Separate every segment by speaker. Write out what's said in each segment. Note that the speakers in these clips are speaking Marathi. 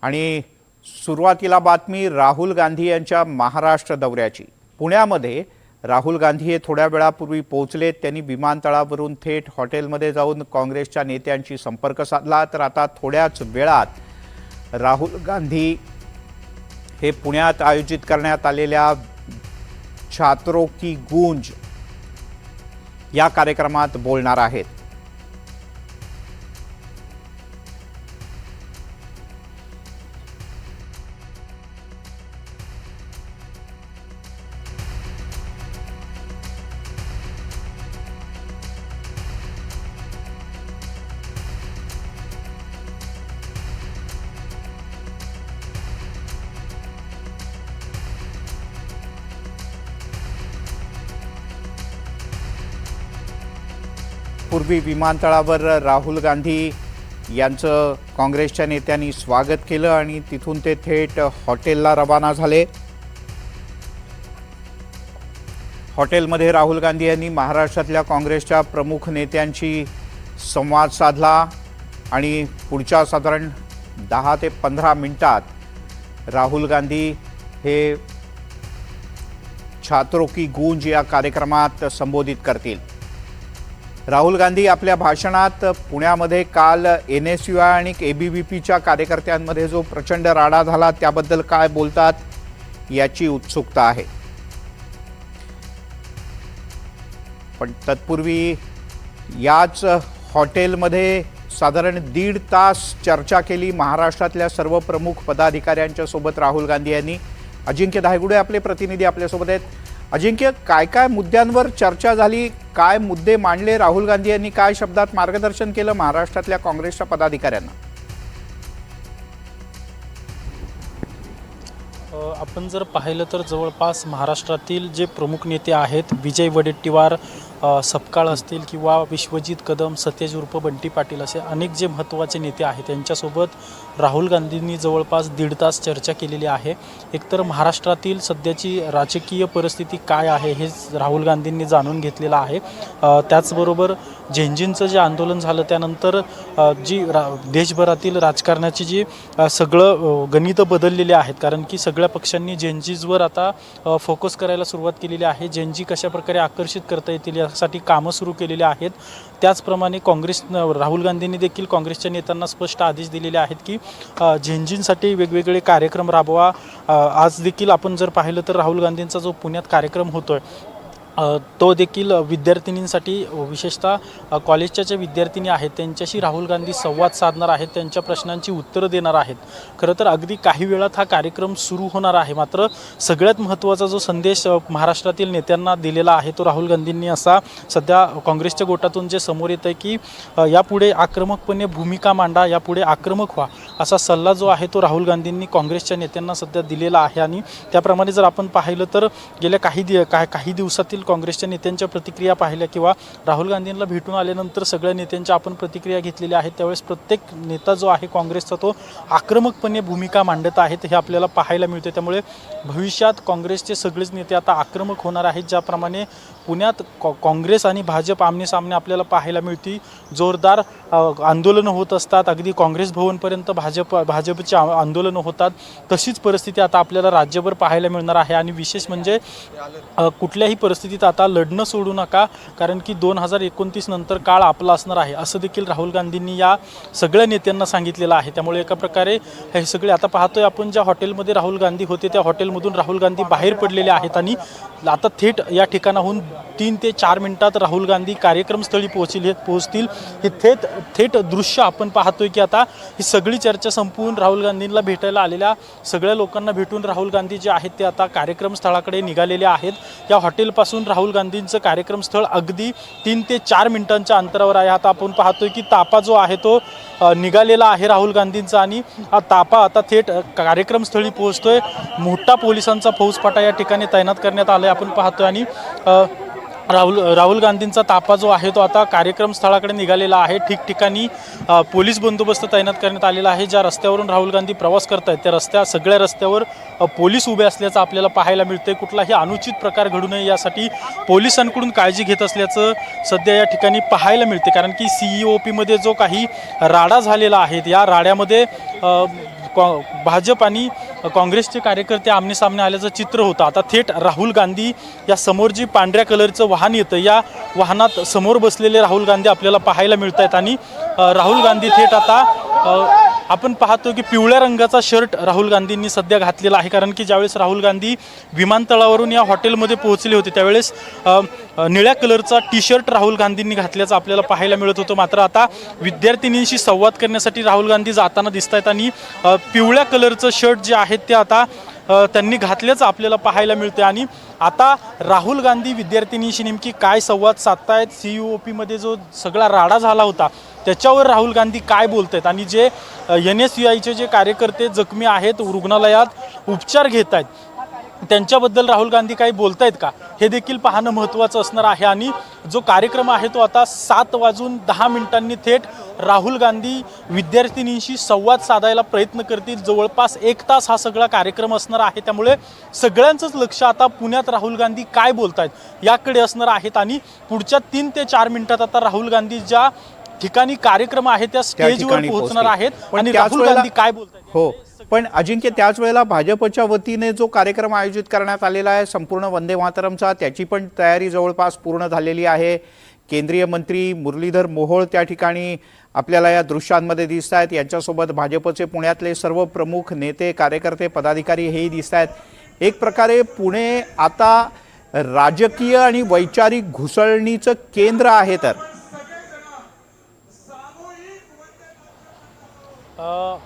Speaker 1: आणि सुरुवातीला बातमी राहुल गांधी यांच्या महाराष्ट्र दौऱ्याची। पुण्यामध्ये राहुल गांधी हे थोड्या वेळापूर्वी पोहोचलेत। त्यांनी विमानतळावरून थेट हॉटेलमध्ये जाऊन काँग्रेसच्या नेत्यांशी संपर्क साधला। तर आता थोड्याच वेळात राहुल गांधी हे पुण्यात आयोजित करण्यात आलेल्या छात्रों की गूंज या कार्यक्रमात बोलणार आहेत। पूर्वी विमानतळावर राहुल गांधी यांचं काँग्रेसच्या नेत्यांनी स्वागत केलं आणि तिथून ते थेट हॉटेलला रवाना झाले। हॉटेलमध्ये राहुल गांधी यांनी महाराष्ट्रातल्या काँग्रेसच्या प्रमुख नेत्यांशी संवाद साधला आणि पुढच्या साधारण 10 ते 15 मिनिटात राहुल गांधी हे छात्रों की गूंज या कार्यक्रमात संबोधित करतील। राहुल गांधी आपल्या भाषणात पुण्यामध्ये काल NSUI आणि ABVPच्या कार्यकर्त्यांमध्ये जो प्रचंड राडा झाला त्याबद्दल काय बोलतात याची उत्सुकता आहे। पण तत्पूर्वी याच हॉटेलमध्ये साधारण 1.5 तास चर्चा केली महाराष्ट्रातल्या सर्व प्रमुख पदाधिकाऱ्यांच्या सोबत राहुल गांधी यांनी। अजिंक्य धायगुडे आपले प्रतिनिधी आपल्यासोबत आहेत। अजिंक्य, काय काय मुद्द्यांवर चर्चा झाली, काय मुद्दे मांडले राहुल गांधी यांनी, काय शब्दात मार्गदर्शन केलं महाराष्ट्रातल्या काँग्रेसच्या पदाधिकाऱ्यांना?
Speaker 2: आपण जर पाहिलं तर जवळपास महाराष्ट्रातील जे प्रमुख नेते आहेत, विजय वडेट्टीवार सपकाळ असतील किंवा विश्वजित कदम, सतेज उर्फ बंटी पाटील, असे अनेक जे महत्त्वाचे नेते आहेत त्यांच्यासोबत राहुल गांधींनी जवळपास 1.5 तास चर्चा केलेली आहे। एकतर महाराष्ट्रातील सध्याची राजकीय परिस्थिती काय आहे हे राहुल गांधींनी जाणून घेतलेलं आहे। त्याचबरोबर जेनजींचं जे आंदोलन झालं त्यानंतर जी देशभरातील राजकारणाची जी सगळं गणितं बदललेली आहेत, कारण की सगळ्या पक्षांनी जेनजीजवर आता फोकस करायला सुरुवात केलेली आहे। जेनजी कशाप्रकारे आकर्षित करता येतील यासाठी कामं सुरू केलेली आहेत। त्याचप्रमाणे राहुल गांधींनी देखील काँग्रेसच्या नेत्यांना स्पष्ट आदेश दिलेले आहेत की जेनजींसाठी वेगवेगळे कार्यक्रम राबवा। आज देखील आपण जर पाहिलं तर राहुल गांधींचा जो पुण्यात कार्यक्रम होतोय तो देखील विद्यार्थिनींसाठी, विशेषतः कॉलेजच्या ज्या विद्यार्थिनी आहेत त्यांच्याशी राहुल गांधी संवाद साधणार आहेत, त्यांच्या प्रश्नांची उत्तरं देणार आहेत। खरं तर अगदी काही वेळात हा कार्यक्रम सुरू होणार आहे, मात्र सगळ्यात महत्त्वाचा जो संदेश महाराष्ट्रातील नेत्यांना दिलेला आहे तो राहुल गांधींनी असा सध्या काँग्रेसच्या गोटातून जे समोर येत आहे की यापुढे आक्रमकपणे भूमिका मांडा, यापुढे आक्रमक व्हा, असा सल्ला जो आहे तो राहुल गांधींनी काँग्रेसच्या नेत्यांना सध्या दिलेला आहे। आणि त्याप्रमाणे जर आपण पाहिलं तर गेल्या काही दिवसातील काँग्रेसच्या नेत्यांच्या प्रतिक्रिया पाहिल्या किंवा राहुल गांधींना भेटून आल्यानंतर सगळ्या नेत्यांच्या आपण प्रतिक्रिया घेतलेल्या आहेत, त्यावेळेस प्रत्येक नेता जो आहे काँग्रेसचा तो आक्रमकपणे भूमिका मांडत आहेत हे आपल्याला पाहायला मिळते। त्यामुळे भविष्यात काँग्रेसचे सगळेच नेते आता आक्रमक होणार आहेत। ज्याप्रमाणे पुण्यात काँग्रेस आणि भाजप आमने सामने आपल्याला पाहायला मिळते, जोरदार आंदोलनं होत असतात, अगदी काँग्रेस भवनपर्यंत भाजपची आंदोलनं होतात, तशीच परिस्थिती आता आपल्याला राज्यभर पाहायला मिळणार आहे। आणि विशेष म्हणजे कुठल्याही परिस्थितीत आता लढणं सोडू नका, कारण की 2029 नंतर काळ आपला असणार आहे, असं देखील राहुल गांधींनी या सगळ्या नेत्यांना सांगितलेलं आहे। त्यामुळे एका प्रकारे हे सगळे आता पाहतोय आपण ज्या हॉटेलमध्ये राहुल गांधी होते त्या हॉटेलमधून राहुल गांधी बाहेर पडलेले आहेत आणि आता थेट या ठिकाणाहून 3 ते 4 मिनिटात राहुल गांधी कार्यक्रमस्थळी पोहोचतील। हे थेट दृश्य आपण पाहतोय की आता ही सगळी चर्चा संपवून राहुल गांधींना भेटायला आलेल्या सगळ्या लोकांना भेटून राहुल गांधी जे आहेत ते आता कार्यक्रमस्थळाकडे निघालेले आहेत। या हॉटेलपासून राहुल गांधींचं कार्यक्रमस्थळ अगदी 3 ते 4 मिनिटांच्या अंतरावर आहे। आता आपण पाहतोय की ताफा जो आहे तो निघालेला आहे राहुल गांधींचा आणि हा ताफा आता थेट कार्यक्रमस्थळी पोहोचतोय। मोठा पोलिसांचा फौजफाटा या ठिकाणी तैनात करण्यात आला आहे आपण पाहतोय आणि राहुल गांधींचा ताफा जो आहे तो आता कार्यक्रम स्थळाकडे निघालेला आहे। ठिकठिकाणी पोलीस बंदोबस्त तैनात करण्यात आलेला आहे। ज्या रस्त्यावरून राहुल गांधी प्रवास करत आहेत त्या सगळ्या रस्त्यावर पोलीस उभे असल्याचं आपल्याला पाहायला मिळते। कुठलाही अनुचित प्रकार घडू नये यासाठी पोलिसांकडून काळजी घेत असल्याचं सध्या या ठिकाणी पाहायला मिळते, कारण की CEOP मध्ये जो काही राडा झालेला आहे या राड्यामध्ये भाजप आणि काँग्रेसचे कार्यकर्ते आमनेसामने आल्याचं चित्र होतं. आता थेट राहुल गांधी या समोर जी पांढऱ्या कलरचं वाहन येतं, या वाहनात समोर बसलेले राहुल गांधी आपल्याला पाहायला मिळत आहेत. आणि राहुल गांधी थेट आता आपण पाहतो की पिवळ्या रंगाचा शर्ट राहुल गांधींनी सध्या घातलेला आहे. कारण की ज्यावेळेस राहुल गांधी विमानतळावरून या हॉटेलमध्ये पोहोचले होते त्यावेळेस निळ्या कलरचा टी शर्ट राहुल गांधींनी घातल्याचं आपल्याला पाहायला मिळत होतं. मात्र आता विद्यार्थिनींशी संवाद करण्यासाठी राहुल गांधी जाताना दिसत आहेत आणि पिवळ्या कलरचं शर्ट जे आहे ते आता त्यांनी घातल्याचं आपल्याला पाहायला मिळते. आणि आता राहुल गांधी विद्यार्थिनींशी नेमकी काय संवाद साधतायत, CUOPमध्ये जो सगळा राडा झाला होता त्याच्यावर राहुल गांधी काय बोलत आहेत आणि जे NSUIचे जे कार्यकर्ते जखमी आहेत, रुग्णालयात उपचार घेत आहेत, त्यांच्याबद्दल राहुल गांधी काही बोलतायत का, हे देखील पाहणं महत्त्वाचं असणार आहे. आणि जो कार्यक्रम आहे तो आता 7:10 थेट राहुल गांधी विद्यार्थिनींशी संवाद साधायला प्रयत्न करतील. जवळपास 1 तास हा सगळा कार्यक्रम असणार आहे. त्यामुळे सगळ्यांचंच लक्ष आता पुण्यात राहुल गांधी काय बोलतायत याकडे असणार आहेत. आणि पुढच्या 3 ते 4 मिनिटात आता राहुल गांधी ज्या ठिकाणी कार्यक्रम आहे त्या स्टेजवर पोहोचणार आहेत आणि राहुल गांधी काय बोलतायत.
Speaker 1: हो, पण अजिंक्य, त्याच वेळेला भाजपच्या वतीने जो कार्यक्रम आयोजित करण्यात आलेला आहे संपूर्ण वंदे मातरमचा, त्याची पण तयारी जवळपास पूर्ण झालेली आहे. केंद्रीय मंत्री मुरलीधर मोहोळ त्या ठिकाणी आपल्याला या दृश्यांमध्ये दिसत आहेत. यांच्यासोबत भाजपचे पुण्यातले सर्व प्रमुख नेते, कार्यकर्ते, पदाधिकारी हेही दिसत आहेत. एक प्रकारे पुणे आता राजकीय आणि वैचारिक घुसळणीचं केंद्र आहे. तर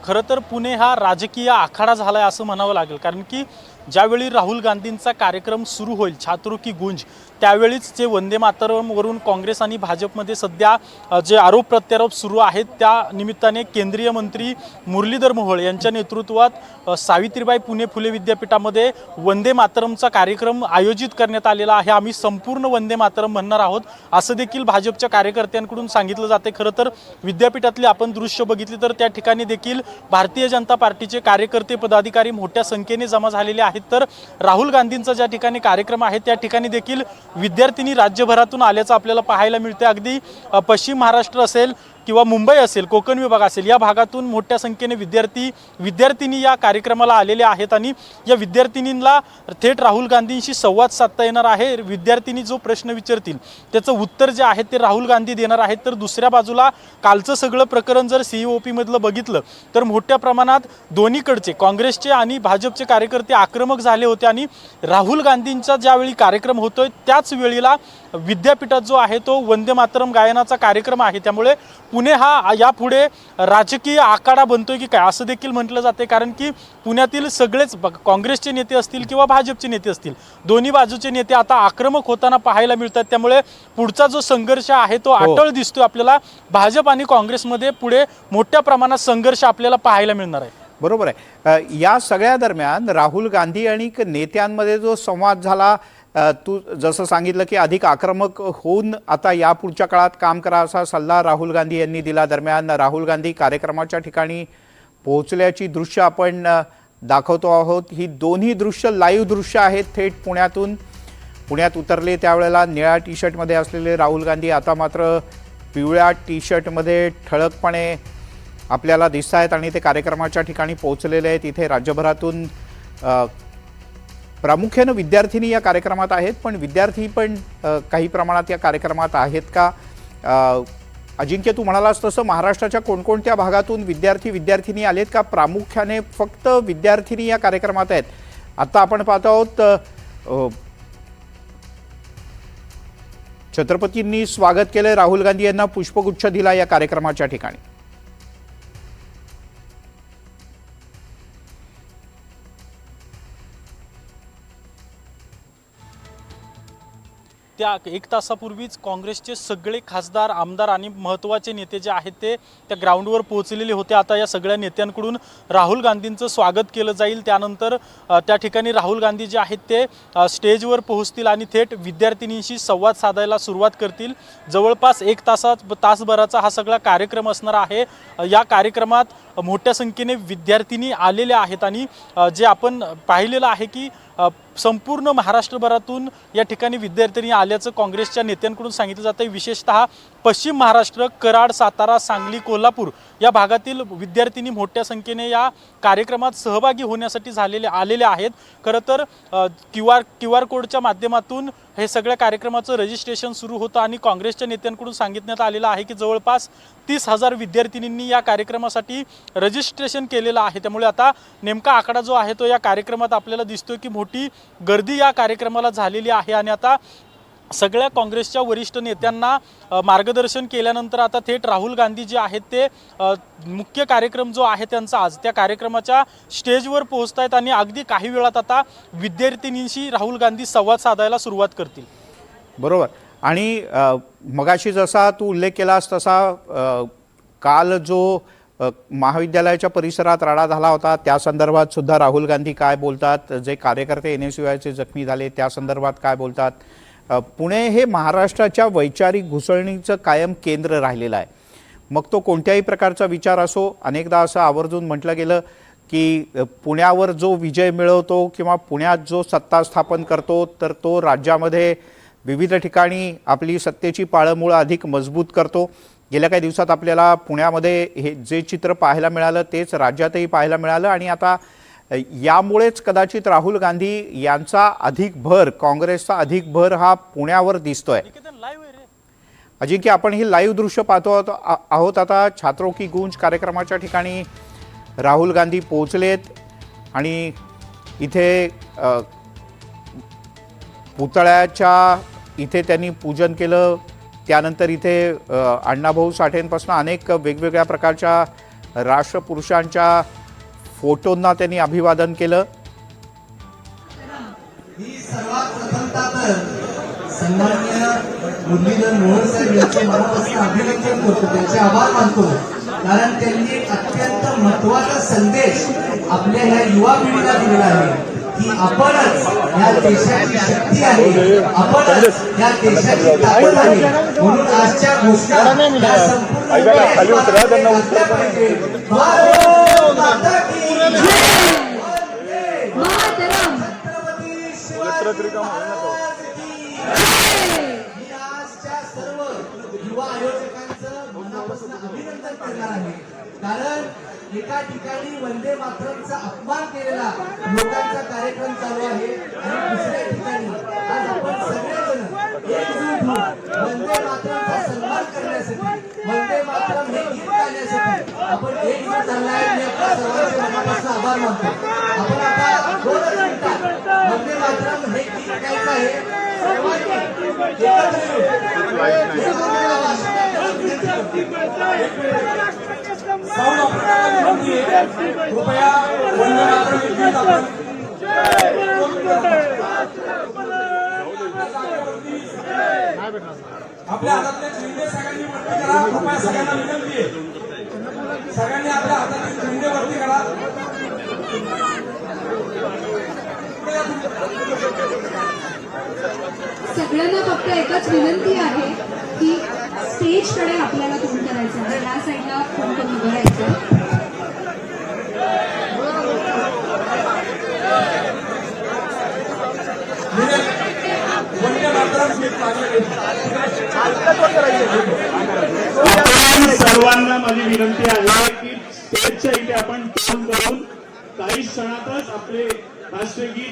Speaker 2: खरं तर पुणे हा राजकीय आखाडा झाला आहे असं म्हणावं लागेल. कारण की ज्यावेळी राहुल गांधींचा कार्यक्रम सुरू होईल, छात्रों की गूंज, त्यावेळीच जे वंदे मातरमवरून काँग्रेस आणि भाजपमध्ये सध्या जे आरोप प्रत्यारोप सुरू आहेत त्या निमित्ताने केंद्रीय मंत्री मुरलीधर मोहोळ यांच्या नेतृत्वात सावित्रीबाई फुले विद्यापीठामध्ये वंदे मातरमचा कार्यक्रम आयोजित करण्यात आलेला आहे. आम्ही संपूर्ण वंदे मातरम म्हणणार आहोत असं देखील भाजपच्या कार्यकर्त्यांकडून सांगितलं जाते. खरं तर विद्यापीठातली आपण दृश्य बघितली तर त्या ठिकाणी देखील भारतीय जनता पार्टीचे कार्यकर्ते, पदाधिकारी मोठ्या संख्येने जमा झालेले आहेत. तर राहुल गांधींचा ज्या ठिकाणी कार्यक्रम आहे त्या ठिकाणी देखील विद्यार्थिनी राज्यभरातून आल्याचं आपल्याला पाहायला मिळते. अगदी पश्चिम महाराष्ट्र असेल किंवा मुंबई असेल, कोकण विभाग असेल, या भागातून मोठ्या संख्येने विद्यार्थिनी या कार्यक्रमाला आलेले आहेत. आणि या विद्यार्थिनींना थेट राहुल गांधींशी संवाद साधता येणार आहे. विद्यार्थिनी जो प्रश्न विचारतील त्याचं उत्तर जे आहे ते राहुल गांधी देणार आहेत. तर दुसऱ्या बाजूला कालचं सगळं प्रकरण जर CUOPमधलं बघितलं तर मोठ्या प्रमाणात दोन्हीकडचे काँग्रेसचे आणि भाजपचे कार्यकर्ते आक्रमक झाले होते. आणि राहुल गांधींचा ज्यावेळी कार्यक्रम होतोय त्याच वेळेला विद्यापीठात जो आहे तो वंदे मातरम गायनाचा कार्यक्रम आहे. त्यामुळे पुणे हा यापुढे राजकीय आखाडा बनतोय की काय असं देखील म्हटलं जाते. कारण की पुण्यातील सगळेच काँग्रेसचे नेते असतील किंवा भाजपचे नेते असतील, दोन्ही बाजूचे नेते आता आक्रमक होताना पाहायला मिळतात. त्यामुळे पुढचा जो संघर्ष आहे तो अटळ दिसतोय आपल्याला. भाजप आणि काँग्रेसमध्ये पुढे मोठ्या प्रमाणात संघर्ष आपल्याला पाहायला मिळणार आहे.
Speaker 1: बरोबर आहे. या सगळ्या दरम्यान राहुल गांधी आणि नेत्यांमध्ये जो संवाद झाला, तू जसं सांगितलं की अधिक आक्रमक होऊन आता यापुढच्या काळात काम करा असा सल्ला राहुल गांधी यांनी दिला. दरम्यान राहुल गांधी कार्यक्रमाच्या ठिकाणी पोहोचल्याची दृश्य आपण दाखवतो आहोत. ही दोन्ही दृश्य लाईव्ह दृश्य आहेत. थेट पुण्यात उतरले त्यावेळेला निळ्या टी शर्टमध्ये असलेले राहुल गांधी आता मात्र पिवळ्या टी शर्टमध्ये ठळकपणे आपल्याला दिसत आहेत आणि ते कार्यक्रमाच्या ठिकाणी पोहोचलेले आहेत. इथे राज्यभरातून प्रामुख्यानं विद्यार्थिनी या कार्यक्रमात आहेत, पण विद्यार्थी पण काही प्रमाणात या कार्यक्रमात आहेत का? अजिंक्य, तू म्हणालास तसं महाराष्ट्राच्या कोणकोणत्या भागातून विद्यार्थिनी आलेत का? प्रामुख्याने फक्त विद्यार्थिनी या कार्यक्रमात आहेत. आता आपण पाहतो आहोत छत्रपतींनी स्वागत केलं, राहुल गांधी यांना पुष्पगुच्छ दिला या कार्यक्रमाच्या ठिकाणी.
Speaker 2: त्या 1 तासापूर्वीच काँग्रेसचे सगळे खासदार, आमदार आणि महत्त्वाचे नेते जे आहेत ते त्या ग्राउंडवर पोहोचलेले होते. आता या सगळ्या नेत्यांकडून राहुल गांधींचं स्वागत केलं जाईल. त्यानंतर त्या ठिकाणी राहुल गांधी जे आहेत ते स्टेजवर पोहोचतील आणि थेट विद्यार्थिनींशी संवाद साधायला सुरुवात करतील. जवळपास 1 तासभराचा हा सगळा कार्यक्रम असणार आहे. या कार्यक्रमात मोठ्या संख्येने विद्यार्थिनी आलेल्या आहेत आणि जे आपण पाहिलेलं आहे की संपूर्ण महाराष्ट्रभरातून या ठिकाणी विद्यार्थिनी आल्याचं काँग्रेसच्या नेत्यांकडून सांगितलं जातं. विशेषतः पश्चिम महाराष्ट्र, कराड, सातारा, सांगली, कोल्हापूर या भागातील विद्यार्थिनी मोठ्या संख्येने या कार्यक्रमात सहभागी होण्यासाठी आलेले आहेत। खरं तर क्यू आर कोडच्या माध्यमातून हे सगळ्या कार्यक्रमाचं रजिस्ट्रेशन सुरू होतं आणि काँग्रेसच्या नेत्यांकडून सांगितण्यात आलेलं आहे की जवळपास 30,000 विद्यार्थिनींनी या कार्यक्रमासाठी रजिस्ट्रेशन केलेलं आहे। त्यामुळे आता नेमका आकडा जो आहे तो या कार्यक्रमात आपल्याला दिसतोय की मोठी गर्दी या कार्यक्रमाला झालेली आहे आणि आता सगळ्या काँग्रेसच्या वरिष्ठ नेत्यांना मार्गदर्शन केल्यानंतर आता थेट राहुल गांधी जे आहेत ते मुख्य कार्यक्रम जो आहे त्यांचा आज त्या कार्यक्रमाच्या स्टेजवर पोहोचत आहेत आणि अगदी काही वेळात आता विद्यार्थिनींशी राहुल गांधी संवाद साधायला सुरुवात करतील।
Speaker 1: बरोबर। आणि मगाशी जसा तू उल्लेख केलास तसा काल जो महाविद्यालयाच्या परिसरात राडा झाला होता त्या संदर्भात सुद्धा राहुल गांधी काय बोलतात, जे कार्यकर्ते NSUIचे जखमी झाले त्या संदर्भात काय बोलतात। पुणे हे महाराष्ट्राच्या वैचारिक घुसळणीचं कायम केंद्र राहिलेलं आहे। मग तो कोणत्याही प्रकारचा विचार असो, अनेकदा असं आवर्जून म्हटलं गेलं की पुण्यावर जो विजय मिळवतो किंवा पुण्यात जो सत्ता स्थापन करतो तर तो राज्यामध्ये विविध ठिकाणी आपली सत्तेची पाळंमुळं अधिक मजबूत करतो। गेल्या काही दिवसात आपल्याला पुण्यामध्ये हे जे चित्र पाहायला मिळालं तेच राज्यातही पाहायला मिळालं आणि आता यामुळेच कदाचित राहुल गांधी यांचा अधिक भर, काँग्रेसचा अधिक भर हा पुण्यावर दिसतोय। अजिंक्य, आपण ही लाईव्ह दृश्य पाहतो आहोत आता छात्रों की गूंज कार्यक्रमाच्या ठिकाणी राहुल गांधी पोहोचलेत आणि इथे पुतळ्याच्या इथे त्यांनी पूजन केलं। त्यानंतर इथे अण्णाभाऊ साठेंपासून अनेक वेगवेगळ्या प्रकारच्या राष्ट्रपुरुषांच्या फोटोंना त्यांनी अभिवादन केलं।
Speaker 3: ही सर्वात प्रथमतः तर सन्माननीय मुरलीधर मोहोळ साहेब यांचे मनापासून अभिनंदन करतो, त्यांचे आभार मानतो, कारण त्यांनी अत्यंत महत्त्वाचा संदेश आपल्या ह्या युवा पिढीला दिलेला आहे की आपणच या देशाची शक्ती आहे, आपणच या देशाची ताकद आहे। म्हणून आजच्या घोषणा या संपूर्ण माता की सर्व युवा आयोजकांचं मनापासून अभिनंदन करणार आहे, कारण एका ठिकाणी वंदे मातरमचा अपमान केलेला लोकांचा कार्यक्रम चालू आहे आणि दुसऱ्या ठिकाणी आज आपण सगळेजण एकजूट होऊन वंदे मातरमचा सन्मान करण्यासाठी, वंदे मातरम हे गीत गाण्यासाठी आपण एकजूट झाला आहे। मी आपल्या सर्वांचे मनापासून आभार मानतो। आपण आता 2 मिनिटात वंदे मातरम हे गीत गायचं आहे। सर्वांनी एकत्र कृपया वंदे मातरम गीत आपल्या हातातले झेंडे सगळ्यांनी वरती करा। कृपया सगळ्यांना विनंती आहे, सगळ्यांनी आपल्या हातातले झेंडे वरती करा।
Speaker 4: सगळ्यांना फक्त एकच विनंती आहे की स्टेजकडे आपल्याला तोंड करायचं आहे, या साईडला तोंड करून उभं राहायचं।
Speaker 5: सर्वांना माझी विनंती आहे की स्टेजच्या इथे आपण तोंड करून काही क्षणातच आपले राष्ट्रगीत